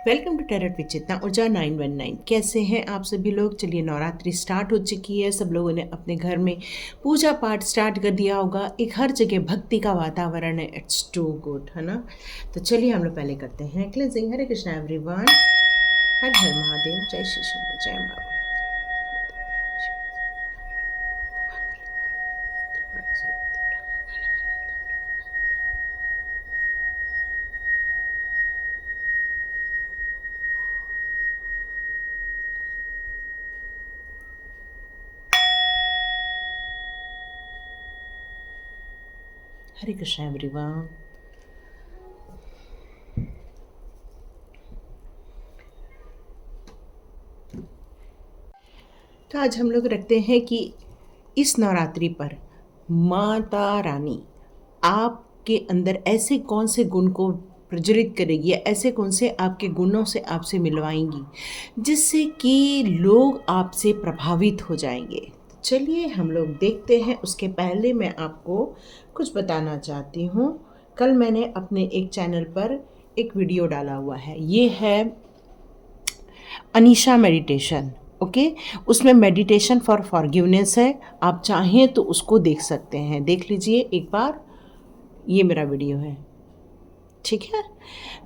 Welcome to टेरट with चेतना ऊर्जा 919। कैसे हैं आप सभी लोग। चलिए, नवरात्रि स्टार्ट हो चुकी है। सब लोगों ने अपने घर में पूजा पाठ स्टार्ट कर दिया होगा। एक हर जगह भक्ति का वातावरण है। इट्स टू गुड, है ना। तो चलिए हम लोग पहले करते हैं क्लेंजिंग। हरे कृष्णा एवरीवन। हर हर महादेव। जय श्री शंभू। जय माँ। हरे कृष्णा एवरीवन। तो आज हम लोग रखते हैं कि इस नवरात्रि पर माता रानी आपके अंदर ऐसे कौन से गुण को प्रज्वलित करेगी, या ऐसे कौन से आपके गुणों से आपसे मिलवाएंगी जिससे कि लोग आपसे प्रभावित हो जाएंगे। तो चलिए हम लोग देखते हैं। उसके पहले मैं आपको कुछ बताना चाहती हूँ। कल मैंने अपने एक चैनल पर एक वीडियो डाला हुआ है। ये है अनीशा मेडिटेशन। ओके, उसमें मेडिटेशन फॉर फॉरगिवनेस है। आप चाहें तो उसको देख सकते हैं, देख लीजिए एक बार। ये मेरा वीडियो है, ठीक है।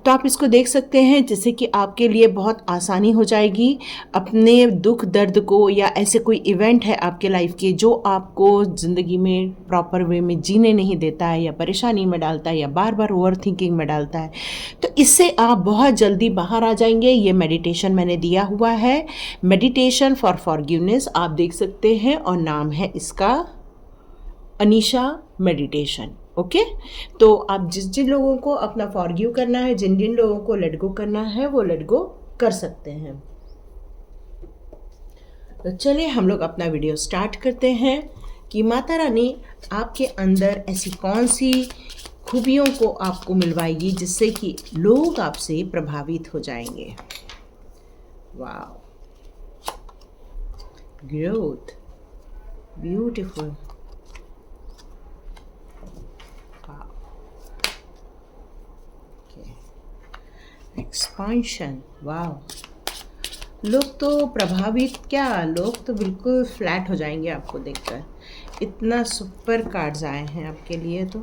तो आप इसको देख सकते हैं, जिससे कि आपके लिए बहुत आसानी हो जाएगी अपने दुख दर्द को, या ऐसे कोई इवेंट है आपके लाइफ के जो आपको ज़िंदगी में प्रॉपर वे में जीने नहीं देता है, या परेशानी में डालता है, या बार बार ओवर थिंकिंग में डालता है। तो इससे आप बहुत जल्दी बाहर आ जाएंगे। ये मेडिटेशन मैंने दिया हुआ है, मेडिटेशन फॉर फॉरगिवनेस, आप देख सकते हैं। और नाम है इसका अनीशा मेडिटेशन। ओके, तो आप जिन जिन लोगों को अपना फॉरगिव करना है, जिन जिन लोगों को लेट गो करना है, वो लेट गो कर सकते हैं। तो चलिए हम लोग अपना वीडियो स्टार्ट करते हैं कि माता रानी आपके अंदर ऐसी कौन सी खूबियों को आपको मिलवाएगी जिससे कि लोग आपसे प्रभावित हो जाएंगे। वाह, ग्रोथ, ब्यूटीफुल, एक्सपांशन। वाह, लोग तो प्रभावित क्या, लोग तो बिल्कुल फ्लैट हो जाएंगे आपको देखकर। इतना सुपर कार्ड्स आए हैं आपके लिए। तो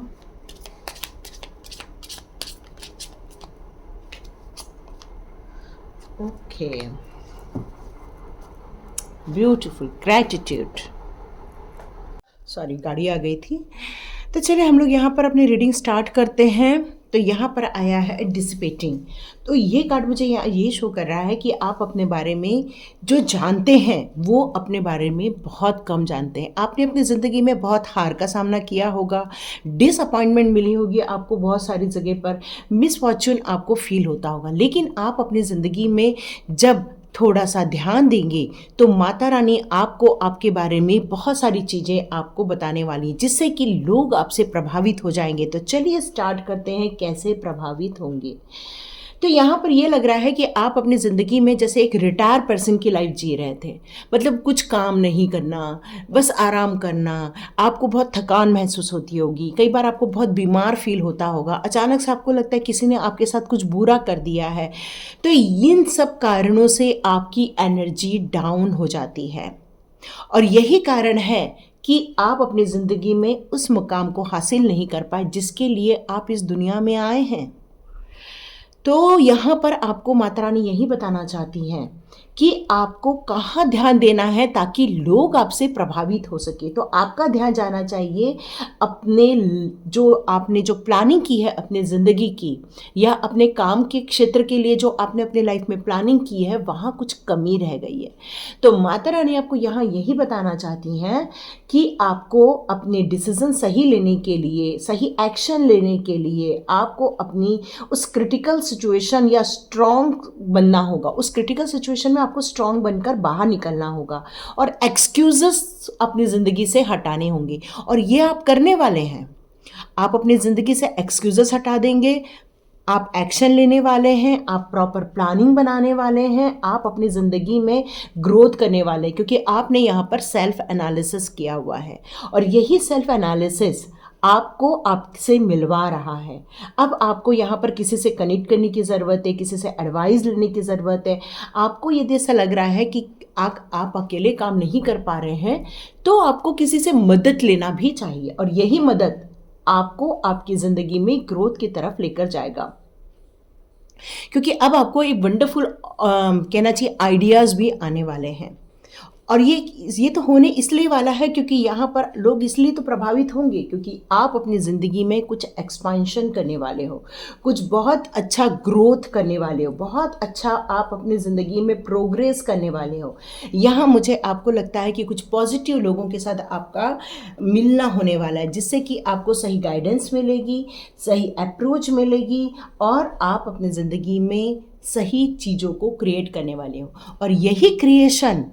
ओके, ब्यूटीफुल, ग्रैटिट्यूड। सॉरी, गाड़ी आ गई थी। तो चलिए हम लोग यहाँ पर अपनी रीडिंग स्टार्ट करते हैं। तो यहाँ पर आया है डिसिपेटिंग। तो ये कार्ड मुझे यहाँ ये शो कर रहा है कि आप अपने बारे में जो जानते हैं वो अपने बारे में बहुत कम जानते हैं। आपने अपनी ज़िंदगी में बहुत हार का सामना किया होगा, डिसअपॉइंटमेंट मिली होगी आपको बहुत सारी जगह पर, मिसफॉर्चून आपको फील होता होगा। लेकिन आप अपनी ज़िंदगी में जब थोड़ा सा ध्यान देंगे तो माता रानी आपको आपके बारे में बहुत सारी चीज़ें आपको बताने वाली हैं जिससे कि लोग आपसे प्रभावित हो जाएंगे। तो चलिए स्टार्ट करते हैं कैसे प्रभावित होंगे। तो यहाँ पर ये लग रहा है कि आप अपनी ज़िंदगी में जैसे एक रिटायर पर्सन की लाइफ जी रहे थे। मतलब कुछ काम नहीं करना, बस आराम करना। आपको बहुत थकान महसूस होती होगी, कई बार आपको बहुत बीमार फील होता होगा, अचानक से आपको लगता है किसी ने आपके साथ कुछ बुरा कर दिया है। तो इन सब कारणों से आपकी एनर्जी डाउन हो जाती है, और यही कारण है कि आप अपनी ज़िंदगी में उस मुकाम को हासिल नहीं कर पाए जिसके लिए आप इस दुनिया में आए हैं। तो यहाँ पर आपको माता रानी यही बताना चाहती हैं कि आपको कहाँ ध्यान देना है ताकि लोग आपसे प्रभावित हो सके। तो आपका ध्यान जाना चाहिए अपने जो आपने जो प्लानिंग की है अपने ज़िंदगी की, या अपने काम के क्षेत्र के लिए जो आपने अपने लाइफ में प्लानिंग की है, वहाँ कुछ कमी रह गई है। तो माता रानी आपको यहाँ यही बताना चाहती हैं कि आपको अपने डिसीजन सही लेने के लिए, सही एक्शन लेने के लिए आपको अपनी उस क्रिटिकल सिचुएशन या स्ट्रॉन्ग बनना होगा। उस क्रिटिकल सिचुएशन में आपको स्ट्रॉन्ग बनकर बाहर निकलना होगा, और एक्सक्यूजेस अपनी ज़िंदगी से हटाने होंगे। और ये आप करने वाले हैं। आप अपनी ज़िंदगी से एक्सक्यूजेस हटा देंगे, आप एक्शन लेने वाले हैं, आप प्रॉपर प्लानिंग बनाने वाले हैं, आप अपनी ज़िंदगी में ग्रोथ करने वाले हैं, क्योंकि आपने यहाँ पर सेल्फ एनालिसिस किया हुआ है। और यही सेल्फ एनालिसिस आपको आपसे मिलवा रहा है। अब आपको यहाँ पर किसी से कनेक्ट करने की ज़रूरत है, किसी से एडवाइस लेने की ज़रूरत है। आपको यदि ऐसा लग रहा है कि आप अकेले काम नहीं कर पा रहे हैं, तो आपको किसी से मदद लेना भी चाहिए, और यही मदद आपको आपकी ज़िंदगी में ग्रोथ की तरफ लेकर जाएगा। क्योंकि अब आपको एक वंडरफुल कहना चाहिए आइडियाज़ भी आने वाले हैं। और ये तो होने इसलिए वाला है क्योंकि यहाँ पर लोग इसलिए तो प्रभावित होंगे क्योंकि आप अपनी ज़िंदगी में कुछ एक्सपांशन करने वाले हो, कुछ बहुत अच्छा ग्रोथ करने वाले हो, बहुत अच्छा आप अपनी ज़िंदगी में प्रोग्रेस करने वाले हो। यहाँ मुझे आपको लगता है कि कुछ पॉजिटिव लोगों के साथ आपका मिलना होने वाला है, जिससे कि आपको सही गाइडेंस मिलेगी, सही अप्रोच मिलेगी, और आप अपनी ज़िंदगी में सही चीज़ों को क्रिएट करने वाले हो। और यही क्रिएशन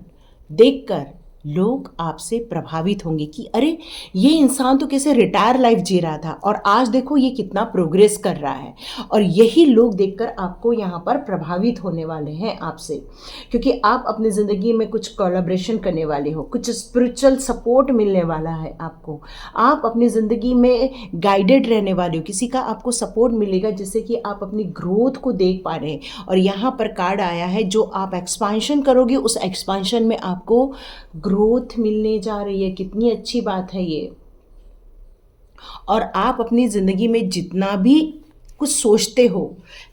देखकर लोग आपसे प्रभावित होंगे कि अरे ये इंसान तो कैसे रिटायर लाइफ जी रहा था और आज देखो ये कितना प्रोग्रेस कर रहा है। और यही लोग देखकर आपको यहाँ पर प्रभावित होने वाले हैं आपसे, क्योंकि आप अपनी ज़िंदगी में कुछ कोलैबोरेशन करने वाले हो, कुछ स्पिरिचुअल सपोर्ट मिलने वाला है आपको, आप अपनी ज़िंदगी में गाइडेड रहने वाले हो, किसी का आपको सपोर्ट मिलेगा जिससे कि आप अपनी ग्रोथ को देख पा रहे हैं। और यहाँ पर कार्ड आया है, जो आप एक्सपांशन करोगे उस एक्सपांशन में आपको ग्रोथ मिलने जा रही है। कितनी अच्छी बात है ये। और आप अपनी ज़िंदगी में जितना भी कुछ सोचते हो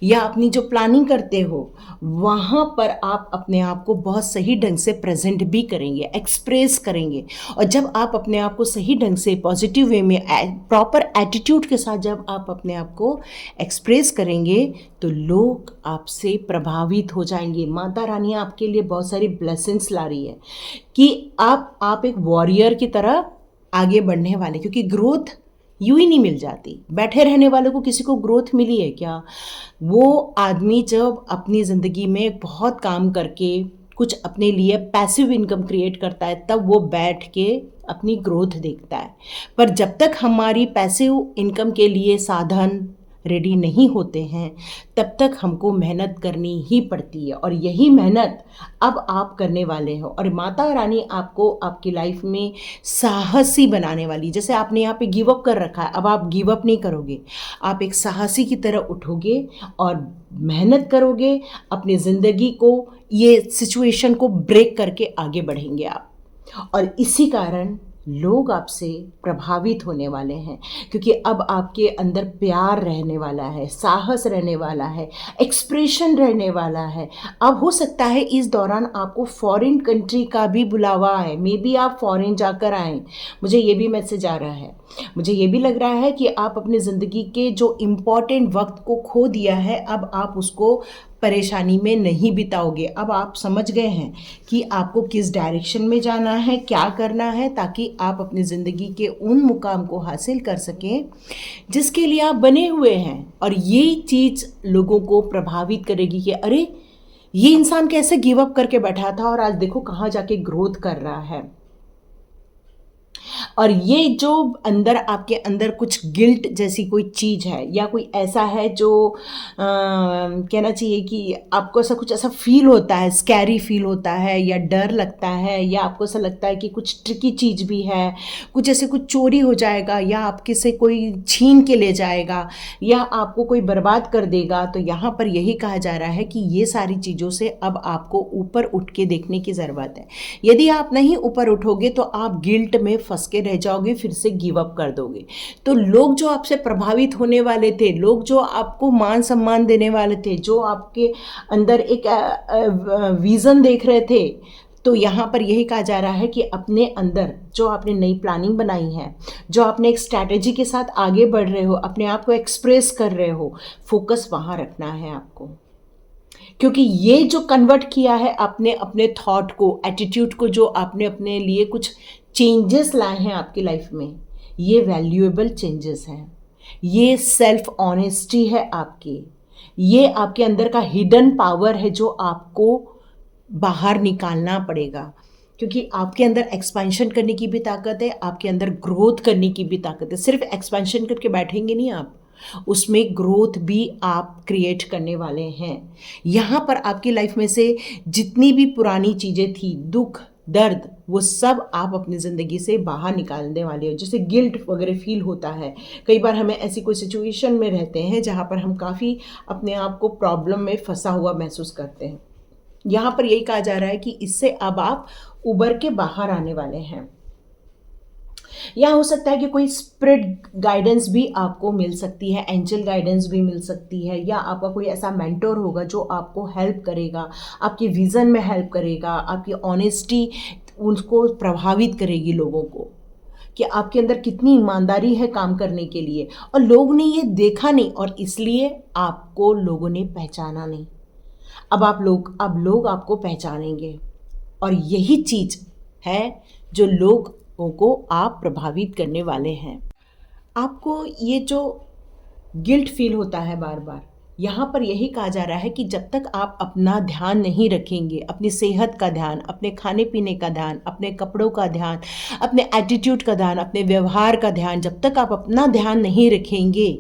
या अपनी जो प्लानिंग करते हो, वहाँ पर आप अपने आप को बहुत सही ढंग से प्रेजेंट भी करेंगे, एक्सप्रेस करेंगे। और जब आप अपने आप को सही ढंग से पॉजिटिव वे में प्रॉपर एटीट्यूड के साथ जब आप अपने आप को एक्सप्रेस करेंगे तो लोग आपसे प्रभावित हो जाएंगे। माता रानी आपके लिए बहुत सारी ब्लेसिंग्स ला रही है कि आप एक वॉरियर की तरह आगे बढ़ने वाले, क्योंकि ग्रोथ यूं ही नहीं मिल जाती। बैठे रहने वालों को किसी को ग्रोथ मिली है क्या? वो आदमी जब अपनी ज़िंदगी में बहुत काम करके कुछ अपने लिए पैसिव इनकम क्रिएट करता है तब वो बैठ के अपनी ग्रोथ देखता है। पर जब तक हमारी पैसिव इनकम के लिए साधन रेडी नहीं होते हैं तब तक हमको मेहनत करनी ही पड़ती है। और यही मेहनत अब आप करने वाले हो। और माता रानी आपको आपकी लाइफ में साहसी बनाने वाली, जैसे आपने यहाँ पे गिव अप कर रखा है, अब आप गिव अप नहीं करोगे, आप एक साहसी की तरह उठोगे और मेहनत करोगे, अपनी ज़िंदगी को, ये सिचुएशन को ब्रेक करके आगे बढ़ेंगे आप। और इसी कारण लोग आपसे प्रभावित होने वाले हैं, क्योंकि अब आपके अंदर प्यार रहने वाला है, साहस रहने वाला है, एक्सप्रेशन रहने वाला है। अब हो सकता है इस दौरान आपको फॉरेन कंट्री का भी बुलावा है, मे बी आप फॉरेन जाकर आएँ, मुझे ये भी मैसेज आ रहा है। मुझे ये भी लग रहा है कि आप अपनी ज़िंदगी के जो इम्पॉर्टेंट वक्त को खो दिया है, अब आप उसको परेशानी में नहीं बिताओगे। अब आप समझ गए हैं कि आपको किस डायरेक्शन में जाना है, क्या करना है, ताकि आप अपनी ज़िंदगी के उन मुकाम को हासिल कर सकें जिसके लिए आप बने हुए हैं। और ये चीज़ लोगों को प्रभावित करेगी कि अरे ये इंसान कैसे गिव अप करके बैठा था और आज देखो कहाँ जाके ग्रोथ कर रहा है। और ये जो अंदर आपके अंदर कुछ गिल्ट जैसी कोई चीज़ है या कोई ऐसा है जो कहना चाहिए कि आपको ऐसा कुछ ऐसा फील होता है, स्कैरी फील होता है या डर लगता है, या आपको ऐसा लगता है कि कुछ ट्रिकी चीज़ भी है, कुछ ऐसे कुछ चोरी हो जाएगा या आपके से कोई छीन के ले जाएगा या आपको कोई बर्बाद कर देगा, तो यहाँ पर यही कहा जा रहा है कि ये सारी चीज़ों से अब आपको ऊपर उठ के देखने की ज़रूरत है। यदि आप नहीं ऊपर उठोगे तो आप गिल्ट में फंस के रह जाओगे, फिर से गिव अप कर दोगे। तो लोग जो आपसे प्रभावित होने वाले थे, लोग जो आपको मान सम्मान देने वाले थे, जो आपके अंदर एक विज़न देख रहे थे, तो यहाँ पर यही कहा जा रहा है कि अपने अंदर जो आपने नई प्लानिंग बनाई है, जो आपने एक स्ट्रैटेजी के साथ आगे बढ़ रहे हो, अपने आप को एक्सप्रेस कर रहे हो, फोकस वहाँ रखना है आपको। क्योंकि ये जो कन्वर्ट किया है आपने अपने थॉट को, एटीट्यूड को, जो आपने अपने लिए कुछ चेंजेस लाए हैं आपकी लाइफ में, ये वैल्यूएबल चेंजेस हैं, ये सेल्फ ऑनेस्टी है आपकी, ये आपके अंदर का हिडन पावर है जो आपको बाहर निकालना पड़ेगा। क्योंकि आपके अंदर एक्सपेंशन करने की भी ताकत है, आपके अंदर ग्रोथ करने की भी ताकत है। सिर्फ एक्सपेंशन करके बैठेंगे नहीं आप, उसमें ग्रोथ भी आप क्रिएट करने वाले हैं। यहाँ पर आपकी लाइफ में से जितनी भी पुरानी चीज़ें थी, दुख, दर्द, वो सब आप अपनी ज़िंदगी से बाहर निकालने वाले हो। जैसे गिल्ट वगैरह फील होता है, कई बार हमें ऐसी कोई सिचुएशन में रहते हैं जहाँ पर हम काफ़ी अपने आप को प्रॉब्लम में फंसा हुआ महसूस करते हैं। यहाँ पर यही कहा जा रहा है कि इससे अब आप उबर के बाहर आने वाले हैं। या हो सकता है कि कोई स्पिरिट गाइडेंस भी आपको मिल सकती है, एंजल गाइडेंस भी मिल सकती है, या आपका कोई ऐसा मेंटोर होगा जो आपको हेल्प करेगा, आपके विज़न में हेल्प करेगा, आपकी ऑनेस्टी उनको प्रभावित करेगी लोगों को, कि आपके अंदर कितनी ईमानदारी है काम करने के लिए। और लोग ने ये देखा नहीं और इसलिए आपको लोगों ने पहचाना नहीं। अब लोग आपको पहचानेंगे और यही चीज़ है जो लोगों को आप प्रभावित करने वाले हैं। आपको ये जो गिल्ट फील होता है बार बार, यहाँ पर यही कहा जा रहा है कि जब तक आप अपना ध्यान नहीं रखेंगे, अपनी सेहत का ध्यान, अपने खाने पीने का ध्यान, अपने कपड़ों का ध्यान, अपने एटीट्यूड का ध्यान, अपने व्यवहार का ध्यान, जब तक आप अपना ध्यान नहीं रखेंगे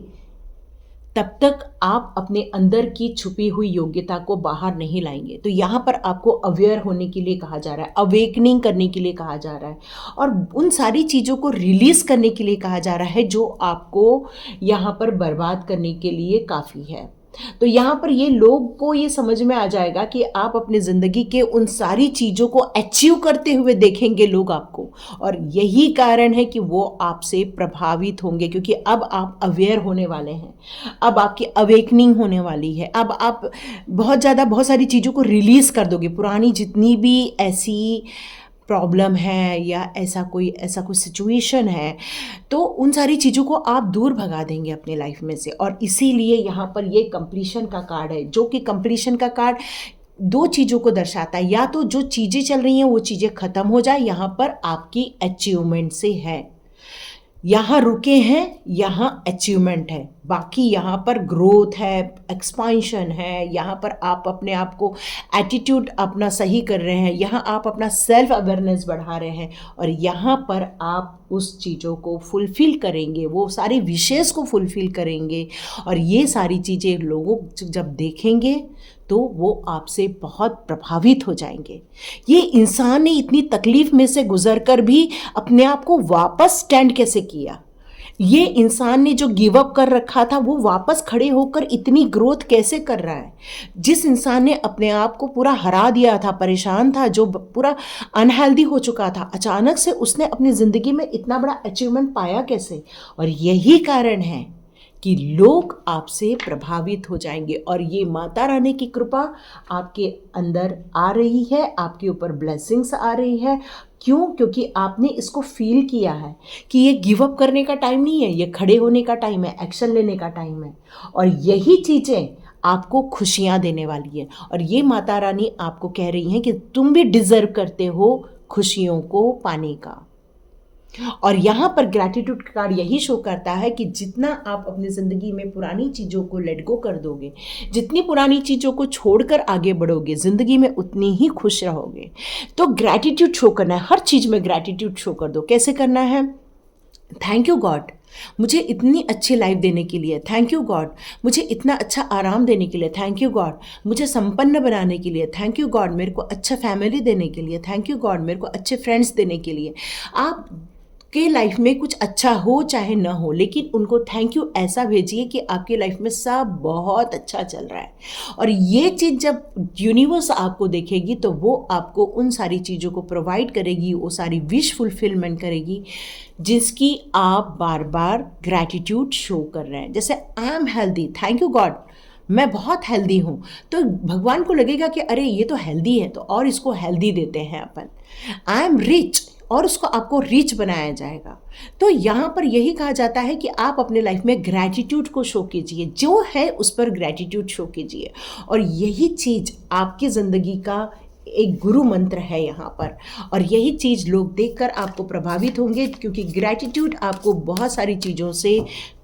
तब तक आप अपने अंदर की छुपी हुई योग्यता को बाहर नहीं लाएंगे। तो यहाँ पर आपको अवेयर होने के लिए कहा जा रहा है, अवेकनिंग करने के लिए कहा जा रहा है, और उन सारी चीज़ों को रिलीज करने के लिए कहा जा रहा है जो आपको यहाँ पर बर्बाद करने के लिए काफ़ी है। तो यहाँ पर ये लोग को ये समझ में आ जाएगा कि आप अपनी ज़िंदगी के उन सारी चीज़ों को अचीव करते हुए देखेंगे लोग आपको, और यही कारण है कि वो आपसे प्रभावित होंगे, क्योंकि अब आप अवेयर होने वाले हैं, अब आपकी अवेकनिंग होने वाली है। अब आप बहुत सारी चीज़ों को रिलीज़ कर दोगे, पुरानी जितनी भी ऐसी प्रॉब्लम है या ऐसा कोई सिचुएशन है, तो उन सारी चीज़ों को आप दूर भगा देंगे अपने लाइफ में से। और इसीलिए यहाँ पर ये कंप्लीशन का कार्ड है, जो कि कंप्लीशन का कार्ड दो चीज़ों को दर्शाता है, या तो जो चीज़ें चल रही हैं वो चीज़ें ख़त्म हो जाए, यहाँ पर आपकी अचीवमेंट से है, यहाँ रुके हैं, यहाँ अचीवमेंट है, बाकी यहाँ पर ग्रोथ है, एक्सपांशन है, यहाँ पर आप अपने आप को एटीट्यूड अपना सही कर रहे हैं, यहाँ आप अपना सेल्फ अवेयरनेस बढ़ा रहे हैं, और यहाँ पर आप उस चीज़ों को फुलफ़िल करेंगे, वो सारे विशेष को फुलफ़िल करेंगे। और ये सारी चीज़ें लोगों जब देखेंगे तो वो आपसे बहुत प्रभावित हो जाएंगे। ये इंसान ने इतनी तकलीफ़ में से गुजरकर भी अपने आप को वापस स्टैंड कैसे किया, ये इंसान ने जो गिव अप कर रखा था वो वापस खड़े होकर इतनी ग्रोथ कैसे कर रहा है। जिस इंसान ने अपने आप को पूरा हरा दिया था, परेशान था, जो पूरा अनहेल्दी हो चुका था, अचानक से उसने अपनी ज़िंदगी में इतना बड़ा अचीवमेंट पाया कैसे। और यही कारण है कि लोग आपसे प्रभावित हो जाएंगे, और ये माता रानी की कृपा आपके अंदर आ रही है, आपके ऊपर ब्लेसिंग्स आ रही है। क्यों? क्योंकि आपने इसको फील किया है कि ये गिव अप करने का टाइम नहीं है, ये खड़े होने का टाइम है, एक्शन लेने का टाइम है, और यही चीज़ें आपको खुशियाँ देने वाली है। और ये माता रानी आपको कह रही हैं कि तुम भी डिज़र्व करते हो खुशियों को पाने का। और यहाँ पर ग्रैटिट्यूड कार्ड यही शो करता है कि जितना आप अपनी ज़िंदगी में पुरानी चीज़ों को लेट गो कर दोगे, जितनी पुरानी चीज़ों को छोड़कर आगे बढ़ोगे, ज़िंदगी में उतनी ही खुश रहोगे। तो ग्रैटिट्यूड शो करना है, हर चीज़ में ग्रैटिट्यूड शो कर दो। कैसे करना है? थैंक यू गॉड, मुझे इतनी अच्छी लाइफ देने के लिए, थैंक यू गॉड, मुझे इतना अच्छा आराम देने के लिए, थैंक यू गॉड, मुझे संपन्न बनाने के लिए, थैंक यू गॉड, मेरे को अच्छा फैमिली देने के लिए, थैंक यू गॉड, मेरे को अच्छे फ्रेंड्स देने के लिए। आप के लाइफ में कुछ अच्छा हो चाहे ना हो, लेकिन उनको थैंक यू ऐसा भेजिए कि आपकी लाइफ में सब बहुत अच्छा चल रहा है। और ये चीज़ जब यूनिवर्स आपको देखेगी तो वो आपको उन सारी चीज़ों को प्रोवाइड करेगी, वो सारी विश फुलफिलमेंट करेगी जिसकी आप बार बार ग्रैटिट्यूड शो कर रहे हैं। जैसे I am healthy, thank you God, मैं बहुत हेल्दी हूँ, तो भगवान को लगेगा कि अरे ये तो हेल्दी है, तो और इसको हेल्दी देते हैं अपन। आई एम रिच, और उसको आपको रिच बनाया जाएगा। तो यहाँ पर यही कहा जाता है कि आप अपने लाइफ में ग्रैटिट्यूड को शो कीजिए, जो है उस पर ग्रैटिट्यूड शो कीजिए, और यही चीज़ आपकी ज़िंदगी का एक गुरु मंत्र है यहाँ पर। और यही चीज़ लोग देखकर आपको प्रभावित होंगे, क्योंकि ग्रैटिट्यूड आपको बहुत सारी चीज़ों से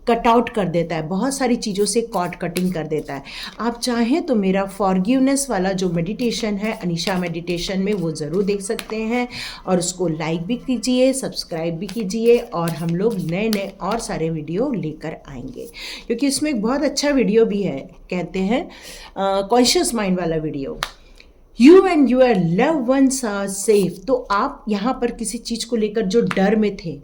कट आउट कर देता है, बहुत सारी चीज़ों से कॉट कटिंग कर देता है। आप चाहें तो मेरा फॉरगिवनेस वाला जो मेडिटेशन है अनीशा मेडिटेशन में, वो ज़रूर देख सकते हैं, और उसको लाइक भी कीजिए, सब्सक्राइब भी कीजिए, और हम लोग नए नए और सारे वीडियो लेकर आएंगे, क्योंकि इसमें एक बहुत अच्छा वीडियो भी है, कहते हैं कॉन्शियस माइंड वाला video. You and your love once are safe. तो आप यहाँ पर किसी चीज़ को लेकर जो डर में थे,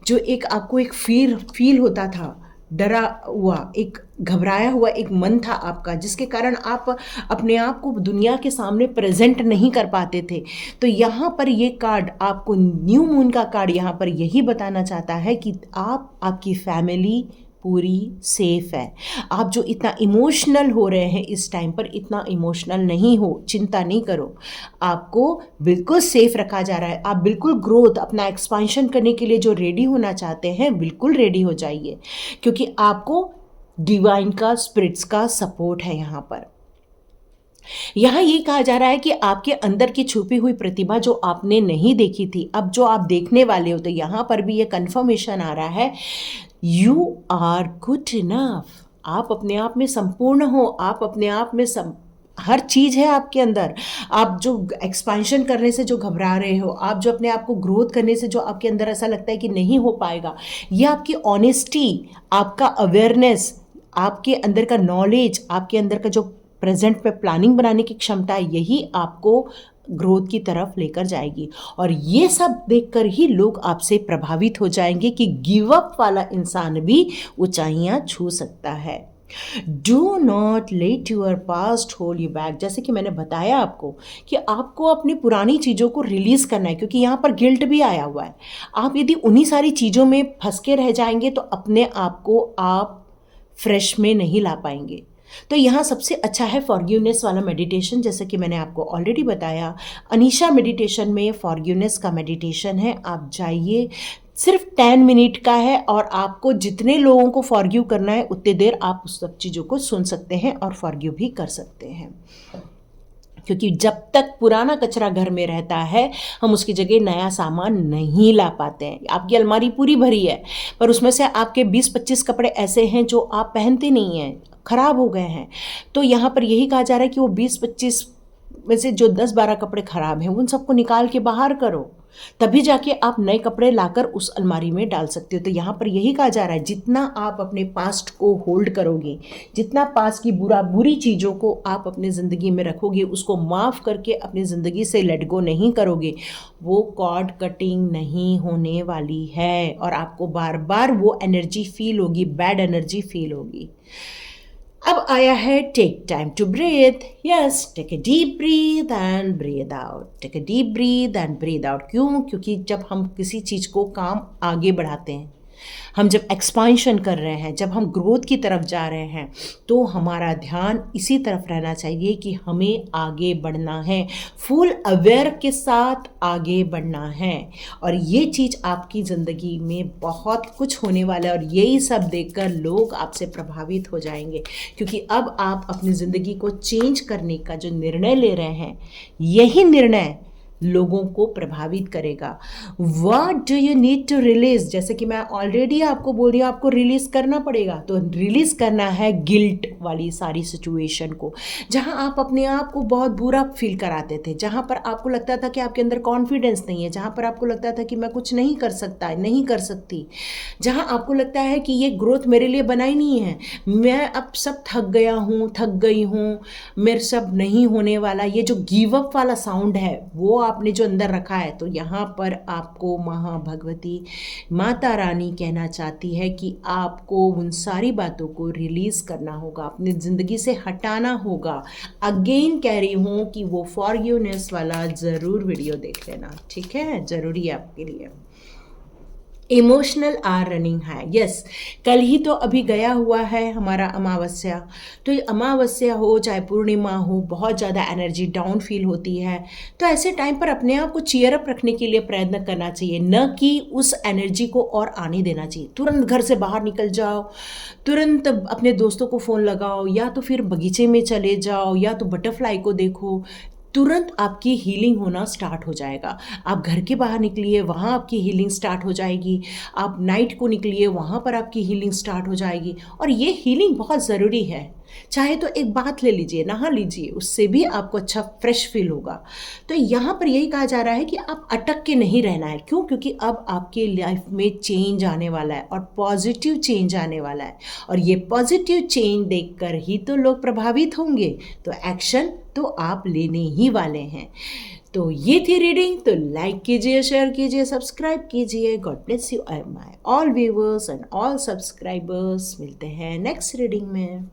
जो एक आपको एक फील होता था, डरा हुआ, एक घबराया हुआ एक मन था आपका, जिसके कारण आप अपने आप को दुनिया के सामने प्रेजेंट नहीं कर पाते थे। तो यहाँ पर ये कार्ड आपको, न्यू मून का कार्ड यहाँ पर यही बताना चाहता है कि आप, आपकी फैमिली पूरी सेफ है। आप जो इतना इमोशनल हो रहे हैं इस टाइम पर, इतना इमोशनल नहीं हो, चिंता नहीं करो, आपको बिल्कुल सेफ रखा जा रहा है। आप बिल्कुल ग्रोथ, अपना एक्सपांशन करने के लिए जो रेडी होना चाहते हैं, बिल्कुल रेडी हो जाइए, क्योंकि आपको डिवाइन का, स्पिरिट्स का सपोर्ट है। यहाँ पर यहाँ ये कहा जा रहा है कि आपके अंदर की छुपी हुई प्रतिभा जो आपने नहीं देखी थी, अब जो आप देखने वाले हो। तो यहाँ पर भी ये कंफर्मेशन आ रहा है, यू आर गुड इनफ। आप अपने आप में संपूर्ण हो, आप अपने आप में हर चीज़ है आपके अंदर। आप जो एक्सपेंशन करने से जो घबरा रहे हो, आप जो अपने आप को ग्रोथ करने से जो आपके अंदर ऐसा लगता है कि नहीं हो पाएगा, ये आपकी ऑनेस्टी, आपका अवेयरनेस, आपके अंदर का नॉलेज, आपके अंदर का जो प्रेजेंट पे प्लानिंग बनाने की क्षमता है, यही आपको ग्रोथ की तरफ लेकर जाएगी। और ये सब देखकर ही लोग आपसे प्रभावित हो जाएंगे कि गिव अप वाला इंसान भी ऊंचाइयां छू सकता है। Do not let your past hold you back. जैसे कि मैंने बताया आपको कि आपको अपनी पुरानी चीज़ों को रिलीज़ करना है, क्योंकि यहाँ पर गिल्ट भी आया हुआ है। आप यदि उन्हीं सारी चीज़ों में फंस के रह जाएंगे तो अपने आप को आप फ्रेश में नहीं ला पाएंगे। तो यहाँ सबसे अच्छा है फॉरगिवनेस वाला मेडिटेशन, जैसे कि मैंने आपको ऑलरेडी बताया। अनीशा मेडिटेशन में फॉरगिवनेस का मेडिटेशन है, आप जाइए, सिर्फ 10 मिनट का है, और आपको जितने लोगों को फॉरगिव करना है उतने देर आप उस सब चीज़ों को सुन सकते हैं और फॉरगिव भी कर सकते हैं। क्योंकि जब तक पुराना कचरा घर में रहता है, हम उसकी जगह नया सामान नहीं ला पाते हैं। आपकी अलमारी पूरी भरी है, पर उसमें से आपके 20-25 कपड़े ऐसे हैं जो आप पहनते नहीं हैं, खराब हो गए हैं। तो यहाँ पर यही कहा जा रहा है कि वो 20-25 में से जो 10-12 कपड़े खराब हैं, उन सबको निकाल के बाहर करो, तभी जाके आप नए कपड़े लाकर उस अलमारी में डाल सकते हो। तो यहाँ पर यही कहा जा रहा है, जितना आप अपने पास्ट को होल्ड करोगे, जितना पास्ट की बुरी चीज़ों को आप अपने ज़िंदगी में रखोगे, उसको माफ़ करके अपनी ज़िंदगी से लेट गो नहीं करोगे, वो कॉर्ड कटिंग नहीं होने वाली है और आपको बार बार वो एनर्जी फील होगी, बैड एनर्जी फील होगी। अब आया है take time to breathe. Yes, take a deep breath and breathe out, take a deep breath and breathe out. क्यों? क्योंकि जब हम किसी चीज़ को काम आगे बढ़ाते हैं, हम जब एक्सपांशन कर रहे हैं, जब हम ग्रोथ की तरफ जा रहे हैं, तो हमारा ध्यान इसी तरफ रहना चाहिए कि हमें आगे बढ़ना है, फुल अवेयर के साथ आगे बढ़ना है। और ये चीज़ आपकी ज़िंदगी में बहुत कुछ होने वाला है, और यही सब देखकर लोग आपसे प्रभावित हो जाएंगे, क्योंकि अब आप अपनी ज़िंदगी को चेंज करने का जो निर्णय ले रहे हैं, यही निर्णय लोगों को प्रभावित करेगा। What do you need to release, जैसे कि मैं ऑलरेडी आपको बोल रही हूँ, आपको रिलीज करना पड़ेगा। तो रिलीज करना है गिल्ट वाली सारी सिचुएशन को, जहाँ आप अपने आप को बहुत बुरा फील कराते थे, जहाँ पर आपको लगता था कि आपके अंदर कॉन्फिडेंस नहीं है, जहाँ पर आपको लगता था कि मैं कुछ नहीं कर सकता, नहीं कर सकती, जहाँ आपको लगता है कि ये ग्रोथ मेरे लिए बना ही नहीं है, मैं अब सब थक गया हूँ, थक गई हूँ, मेरे सब नहीं होने वाला, ये जो गिव अप वाला साउंड है वो आपने जो अंदर रखा है। तो यहाँ पर आपको महाभगवती माता रानी कहना चाहती है कि आपको उन सारी बातों को रिलीज करना होगा, अपनी ज़िंदगी से हटाना होगा। अगेन कह रही हूँ कि वो फॉरगिवनेस वाला ज़रूर वीडियो देख लेना, ठीक है, ज़रूरी है आपके लिए। इमोशनल आर रनिंग है। यस, कल ही तो अभी गया हुआ है हमारा अमावस्या। तो ये अमावस्या हो चाहे पूर्णिमा हो, बहुत ज़्यादा एनर्जी डाउन फील होती है। तो ऐसे टाइम पर अपने आप को चीयर अप रखने के लिए प्रयत्न करना चाहिए, न कि उस एनर्जी को और आने देना चाहिए। तुरंत घर से बाहर निकल जाओ, तुरंत अपने दोस्तों को फ़ोन लगाओ, या तो फिर बगीचे में चले जाओ, या तो बटरफ्लाई को देखो, तुरंत आपकी हीलिंग होना स्टार्ट हो जाएगा। आप घर के बाहर निकलिए, वहाँ आपकी हीलिंग स्टार्ट हो जाएगी। आप नाइट को निकलिए, वहाँ पर आपकी हीलिंग स्टार्ट हो जाएगी। और ये हीलिंग बहुत ज़रूरी है। चाहे तो एक बात ले लीजिए, नहा लीजिए, उससे भी आपको अच्छा फ्रेश फील होगा। तो यहाँ पर यही कहा जा रहा है कि आप अटक के नहीं रहना है। क्यों? क्योंकि अब आपकी लाइफ में चेंज आने वाला है और पॉजिटिव चेंज आने वाला है, और ये पॉजिटिव चेंज देखकर ही तो लोग प्रभावित होंगे, तो एक्शन तो आप लेने ही वाले हैं। तो ये थी रीडिंग। तो लाइक कीजिए, शेयर कीजिए, सब्सक्राइब कीजिए। God bless you my all viewers and all subscribers. मिलते हैं नेक्स्ट रीडिंग में।